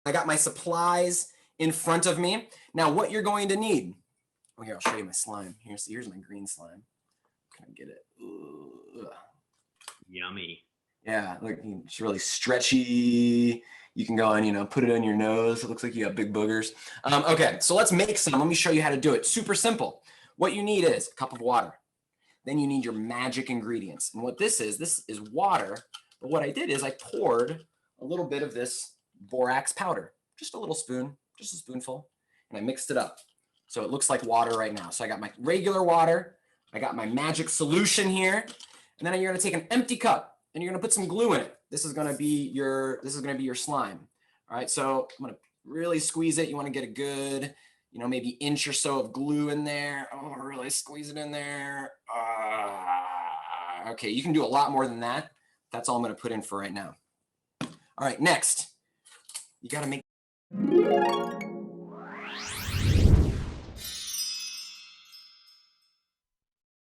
I got my supplies in front of me. Now what you're going to need, oh, here, I'll show you my slime. Here's my green slime. Can I get it? Ugh. Yummy. Yeah, look, it's really stretchy. You can go and, you know, put it in your nose. It looks like you got big boogers. Okay, so let's make some. Let me show you how to do it. Super simple. What you need is a cup of water. Then you need your magic ingredients. And what this is water. But what I did is I poured a little bit of this borax powder, just a little spoon, just a spoonful, and I mixed it up. So it looks like water right now. So I got my regular water, I got my magic solution here, and then you're gonna take an empty cup and you're gonna put some glue in it. This is gonna be your slime. All right, so I'm gonna really squeeze it. You wanna get a good, you know, maybe inch or so of glue in there. Oh, really squeeze it in there. Okay, you can do a lot more than that. That's all I'm gonna put in for right now. All right, next, you gotta make